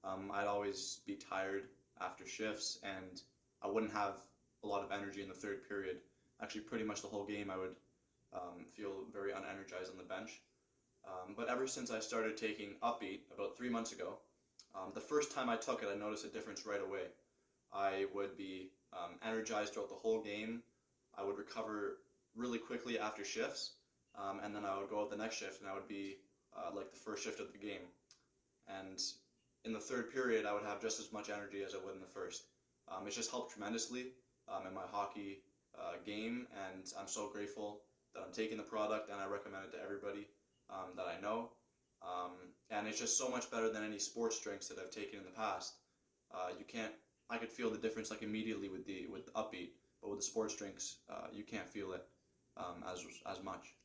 I'd always be tired after shifts, and I wouldn't have a lot of energy in the third period. Actually, pretty much the whole game, I would feel very unenergized on the bench. But ever since I started taking Upbeat about 3 months ago, the first time I took it, I noticed a difference right away. I would be energized throughout the whole game. I would recover really quickly after shifts, and then I would go out the next shift, and I would be like the first shift of the game. And in the third period, I would have just as much energy as I would in the first. It's just helped tremendously in my hockey game, and I'm so grateful that I'm taking the product, and I recommend it to everybody that I know. Um, and it's just so much better than any sports drinks that I've taken in the past. You can't. I could feel the difference like immediately with the Upbeat, but with the sports drinks, you can't feel it as much.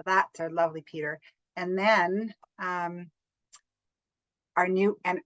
That's our lovely Peter. And then our new, and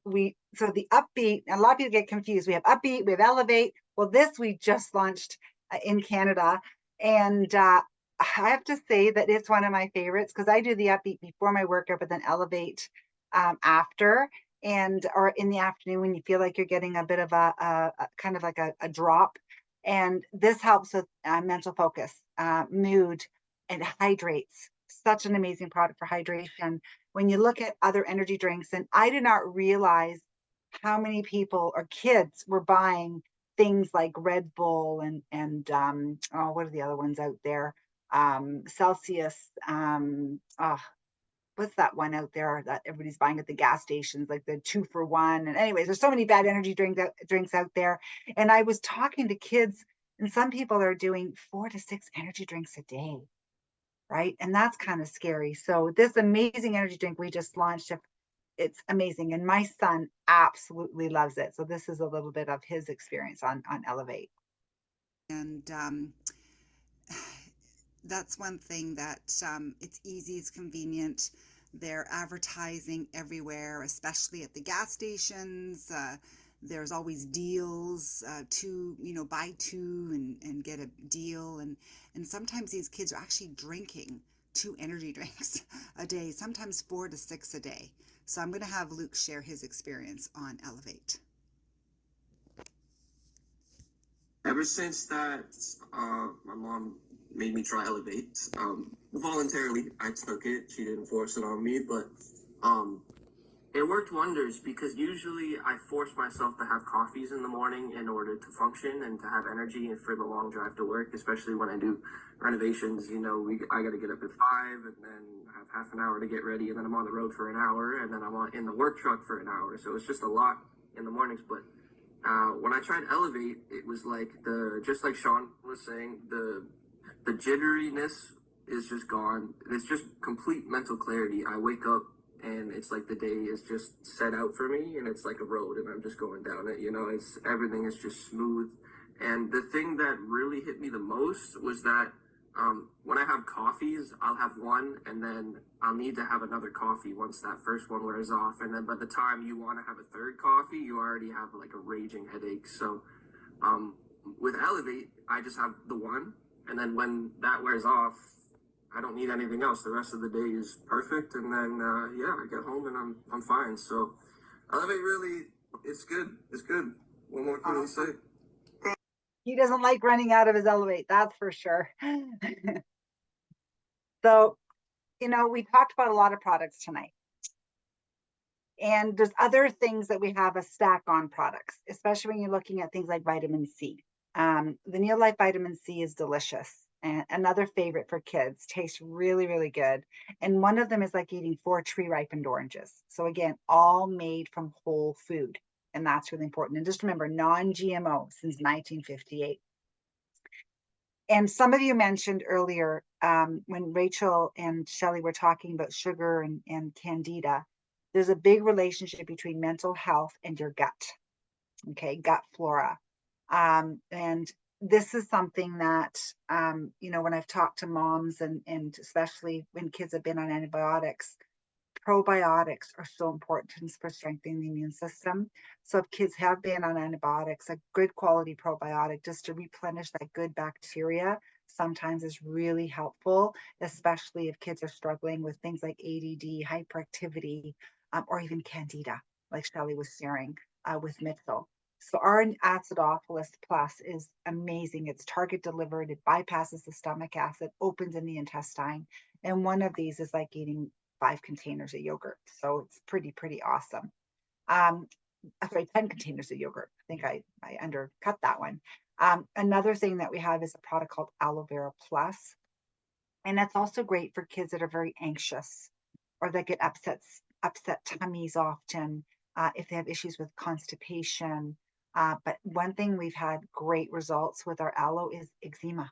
so the Upbeat, a lot of people get confused. We have Upbeat, we have Elevate. Well, this we just launched in Canada. And I have to say that it's one of my favorites, because I do the Upbeat before my workout, but then Elevate after, and or in the afternoon when you feel like you're getting a bit of a kind of like a drop. And this helps with mental focus, mood, and hydrates. Such an amazing product for hydration. When you look at other energy drinks, and I did not realize how many people or kids were buying things like Red Bull and oh, what are the other ones out there? Celsius. Oh, what's that one out there that everybody's buying at the gas stations, like the 2 for 1? And anyways, there's so many bad energy drinks out there. And I was talking to kids, and some people are doing 4 to 6 energy drinks a day, right? And that's kind of scary. So this amazing energy drink we just launched, it's amazing, and my son absolutely loves it. So this is a little bit of his experience on Elevate. And that's one thing that it's easy, it's convenient. They're advertising everywhere, especially at the gas stations. There's always deals, buy two and get a deal. And sometimes these kids are actually drinking 2 energy drinks a day, sometimes 4 to 6 a day. So I'm going to have Luke share his experience on Elevate. Ever since that, my mom made me try Elevate. Voluntarily, I took it. She didn't force it on me, but it worked wonders because usually I force myself to have coffees in the morning in order to function and to have energy and for the long drive to work, especially when I do renovations. You know, I got to get up at 5 and then have half an hour to get ready, and then I'm on the road for an hour, and then I'm in the work truck for an hour. So it's just a lot in the mornings, but when I tried Elevate, it was like just like Sean was saying, the jitteriness is just gone. It's just complete mental clarity. I wake up and it's like the day is just set out for me, and it's like a road, and I'm just going down it. You know, it's everything is just smooth. And the thing that really hit me the most was that when I have coffees, I'll have one, and then I'll need to have another coffee once that first one wears off. And then by the time you want to have a third coffee, you already have like a raging headache. So with Elevate, I just have the one, and then when that wears off, I don't need anything else. The rest of the day is perfect, and then yeah, I get home and I'm fine. So Elevate really, it's good. It's good. What more can I say? He doesn't like running out of his Elevate, that's for sure. So, you know, we talked about a lot of products tonight. And there's other things that we have a stack on products, especially when you're looking at things like vitamin C. The Neo Life vitamin C is delicious. And another favorite for kids, tastes really, really good. And one of them is like eating 4 tree ripened oranges. So again, all made from whole food. And that's really important. And just remember, non-GMO since 1958. And some of you mentioned earlier when Rachel and Shelley were talking about sugar and candida, there's a big relationship between mental health and your gut, okay, gut flora. And this is something that, you know, when I've talked to moms and especially when kids have been on antibiotics, probiotics are so important for strengthening the immune system. So if kids have been on antibiotics, a good quality probiotic just to replenish that good bacteria sometimes is really helpful, especially if kids are struggling with things like ADD, hyperactivity, or even candida, like Shelley was sharing with Mitchell. So our Acidophilus Plus is amazing. It's target delivered. It bypasses the stomach acid, opens in the intestine. And one of these is like eating 5 containers of yogurt. So it's pretty awesome. Sorry, 10 containers of yogurt. I think I undercut that one. Another thing that we have is a product called Aloe Vera Plus. And that's also great for kids that are very anxious or that get upset tummies often, if they have issues with constipation. But one thing we've had great results with our aloe is eczema,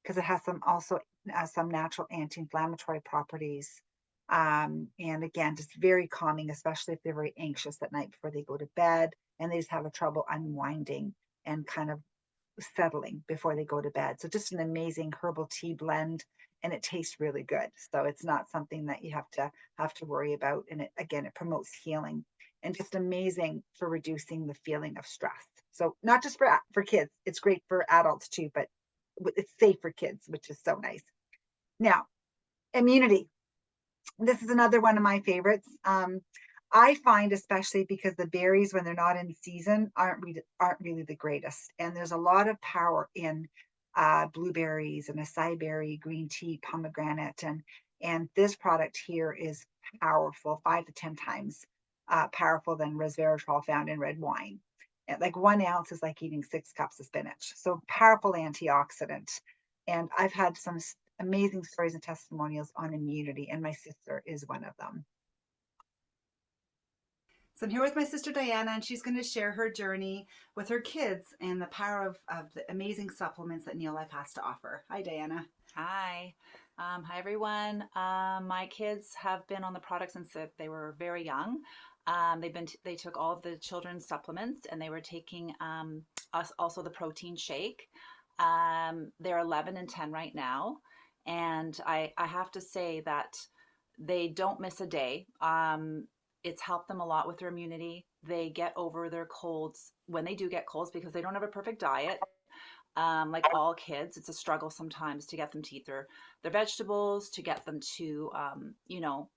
because it has some natural anti-inflammatory properties. And again, just very calming, especially if they're very anxious at night before they go to bed and they just have a trouble unwinding and kind of settling before they go to bed. So just an amazing herbal tea blend, and it tastes really good. So it's not something that you have to worry about. And it promotes healing and just amazing for reducing the feeling of stress. So not just for kids, it's great for adults too, but it's safe for kids, which is so nice. Now, immunity. This is another one of my favorites. I find, especially because the berries, when they're not in season, aren't really the greatest. And there's a lot of power in blueberries and acai berry, green tea, pomegranate, and this product here is powerful, 5 to 10 times powerful than resveratrol found in red wine. And like 1 ounce is like eating 6 cups of spinach. So powerful antioxidant. And I've had some amazing stories and testimonials on immunity, and my sister is one of them. So I'm here with my sister Diana, and she's going to share her journey with her kids and the power of the amazing supplements that Neo Life has to offer. Hi, Diana. Hi. Hi, everyone. My kids have been on the product since they were very young. They took all of the children's supplements, and they were taking also the protein shake. They're 11 and 10 right now. And I have to say that they don't miss a day. It's helped them a lot with their immunity. They get over their colds when they do get colds because they don't have a perfect diet. Like all kids, it's a struggle sometimes to get them to eat their vegetables, to get them to,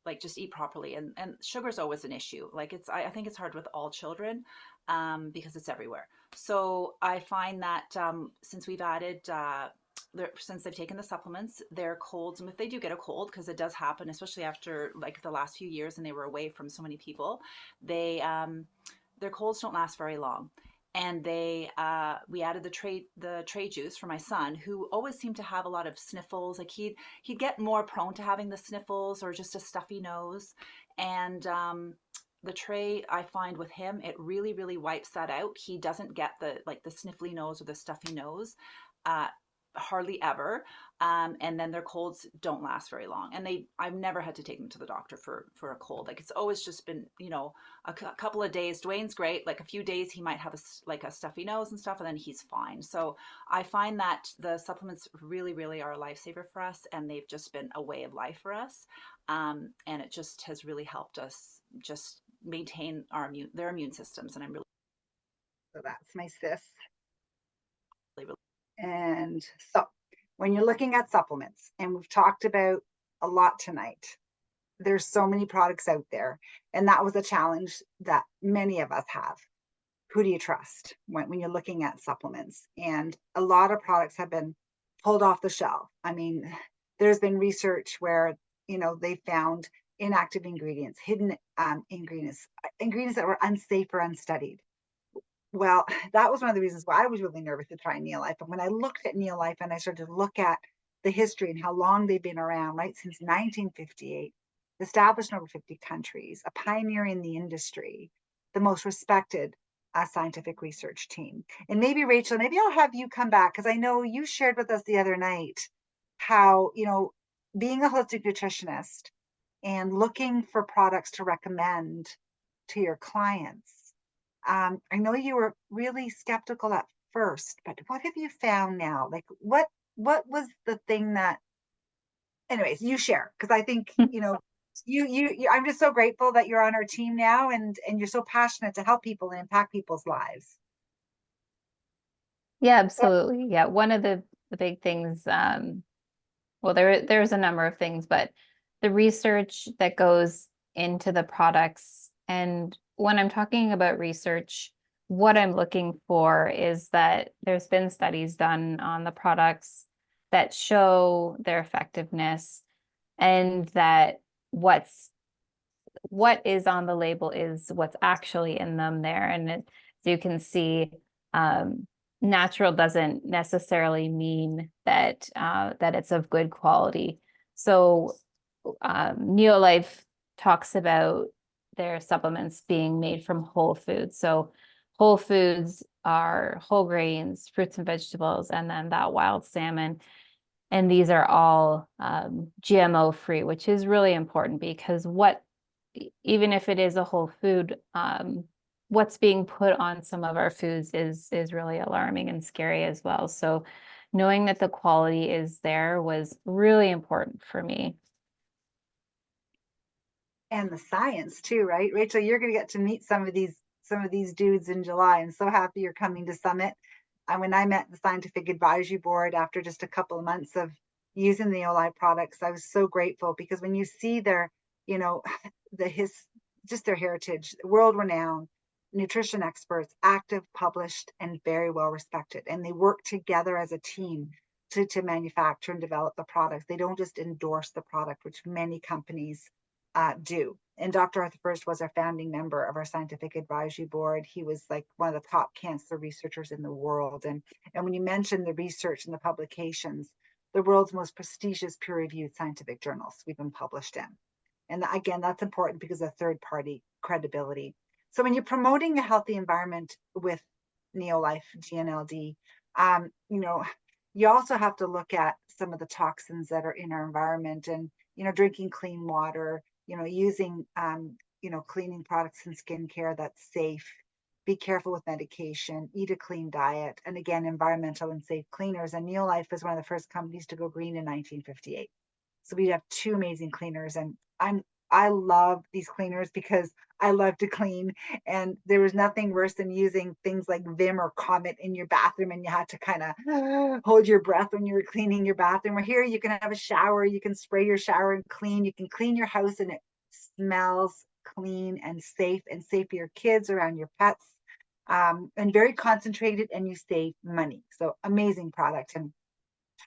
like just eat properly. And sugar is always an issue. Like I think it's hard with all children because it's everywhere. So I find that since we've added, since they've taken the supplements, their colds, and if they do get a cold, because it does happen, especially after like the last few years and they were away from so many people, they their colds don't last very long. And we added the tray juice for my son, who always seemed to have a lot of sniffles. Like he'd get more prone to having the sniffles or just a stuffy nose. And the tray, I find with him, it really, really wipes that out. He doesn't get the sniffly nose or the stuffy nose. Uh, Hardly ever. And then their colds don't last very long. And I've never had to take them to the doctor for a cold. Like it's always just been, a couple of days. Dwayne's great. Like a few days, he might have a stuffy nose and stuff, and then he's fine. So I find that the supplements really, really are a lifesaver for us, and they've just been a way of life for us. And it just has really helped us just maintain their immune systems. And I'm really, So that's my sis. really. And so when you're looking at supplements, and we've talked about a lot tonight, there's so many products out there. And that was a challenge that many of us have. Who do you trust when you're looking at supplements? And a lot of products have been pulled off the shelf. I mean, there's been research where, they found inactive ingredients, hidden ingredients that were unsafe or unstudied. Well, that was one of the reasons why I was really nervous to try Neolife. And when I looked at Neolife and I started to look at the history and how long they've been around, right, since 1958, established in over 50 countries, a pioneer in the industry, the most respected scientific research team. And maybe, Rachel, maybe I'll have you come back, because I know you shared with us the other night how, being a holistic nutritionist and looking for products to recommend to your clients. I know you were really skeptical at first, but what have you found now? Like what was the thing that, anyways, you share, because I think, you I'm just so grateful that you're on our team now, and you're so passionate to help people and impact people's lives. Yeah, absolutely. Yeah, one of the big things, well, there's a number of things, but the research that goes into the products, and when I'm talking about research, what I'm looking for is that there's been studies done on the products that show their effectiveness, and that what is on the label is what's actually in them there. And as you can see, natural doesn't necessarily mean that that it's of good quality. So Neolife talks about their supplements being made from whole foods. So whole foods are whole grains, fruits and vegetables, and then that wild salmon. And these are all GMO free, which is really important, because even if it is a whole food, what's being put on some of our foods is really alarming and scary as well. So knowing that the quality is there was really important for me. And the science too, right? Rachel, you're going to get to meet some of these dudes in July. I'm so happy you're coming to Summit. And when I met the scientific advisory board after just a couple of months of using the Neolife products, I was so grateful, because when you see their, just their heritage, world renowned nutrition experts, active, published, and very well respected, and they work together as a team to manufacture and develop the products. They don't just endorse the product, which many companies do. And Dr. Arthur First was our founding member of our scientific advisory board. He was like one of the top cancer researchers in the world. And when you mention the research and the publications, the world's most prestigious peer-reviewed scientific journals we've been published in. And again, that's important because of third-party credibility. So when you're promoting a healthy environment with Neolife GNLD, you also have to look at some of the toxins that are in our environment, and drinking clean water, using cleaning products and skincare that's safe. Be careful with medication, eat a clean diet, and again, environmental and safe cleaners. And Neolife was one of the first companies to go green in 1958. So we have two amazing cleaners, and I love these cleaners because I love to clean. And there was nothing worse than using things like Vim or Comet in your bathroom and you had to kind of hold your breath when you were cleaning your bathroom. Or here you can have a shower, you can spray your shower and clean, you can clean your house and it smells clean and safe for your kids, around your pets, and very concentrated, and you save money. So amazing product. And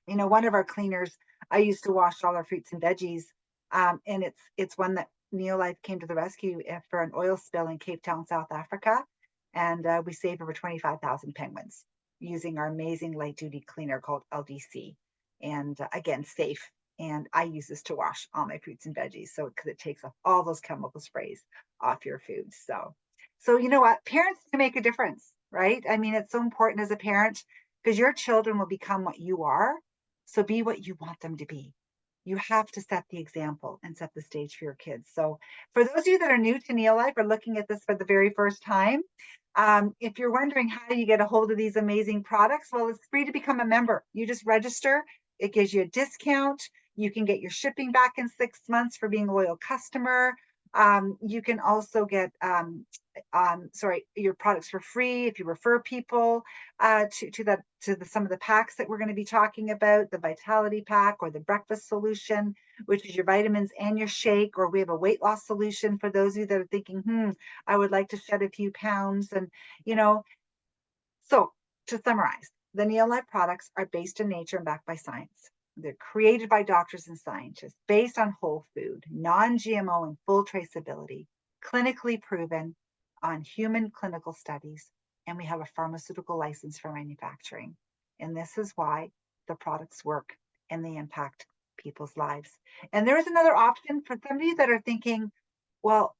one of our cleaners, I used to wash all our fruits and veggies, and it's one that Neolife came to the rescue for an oil spill in Cape Town, South Africa, and we saved over 25,000 penguins using our amazing light duty cleaner called LDC, and again, safe. And I use this to wash all my fruits and veggies, so because it takes off all those chemical sprays off your food. So you know what? Parents can make a difference, right? I mean, it's so important as a parent because your children will become what you are. So be what you want them to be. You have to set the example and set the stage for your kids. So for those of you that are new to Neolife or looking at this for the very first time, if you're wondering how do you get a hold of these amazing products, well, it's free to become a member. You just register. It gives you a discount. You can get your shipping back in 6 months for being a loyal customer. You can also get your products for free if you refer people to some of the packs that we're going to be talking about, the Vitality Pack or the Breakfast Solution, which is your vitamins and your shake, or we have a weight loss solution for those of you that are thinking, I would like to shed a few pounds. And, so to summarize, the Neolife products are based in nature and backed by science. They're created by doctors and scientists, based on whole food, non-GMO and full traceability, clinically proven on human clinical studies, and we have a pharmaceutical license for manufacturing. And this is why the products work and they impact people's lives. And there is another option for some of you that are thinking, well,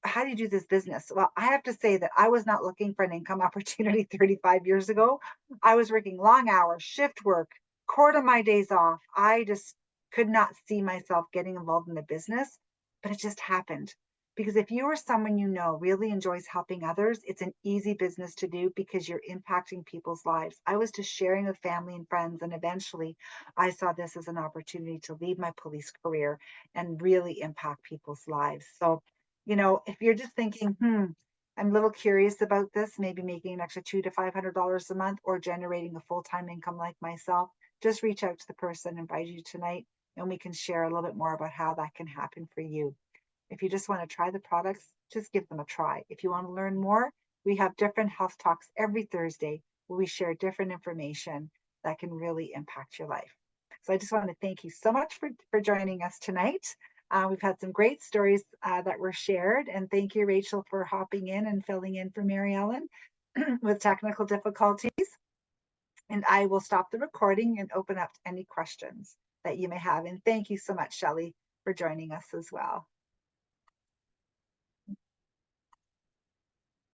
how do you do this business? Well, I have to say that I was not looking for an income opportunity 35 years ago. I was working long hours, shift work, quarter of my days off. I just could not see myself getting involved in the business, but it just happened. Because if you or someone really enjoys helping others, it's an easy business to do because you're impacting people's lives. I was just sharing with family and friends, and eventually I saw this as an opportunity to leave my police career and really impact people's lives. So, if you're just thinking, I'm a little curious about this, maybe making an extra $200 to $500 a month or generating a full-time income like myself, just reach out to the person I invited you tonight, and we can share a little bit more about how that can happen for you. If you just want to try the products, just give them a try. If you want to learn more, we have different health talks every Thursday where we share different information that can really impact your life. So I just want to thank you so much for joining us tonight. We've had some great stories that were shared, and thank you, Rachel, for hopping in and filling in for Mary Ellen with technical difficulties. And I will stop the recording and open up to any questions that you may have. And thank you so much, Shelley, for joining us as well.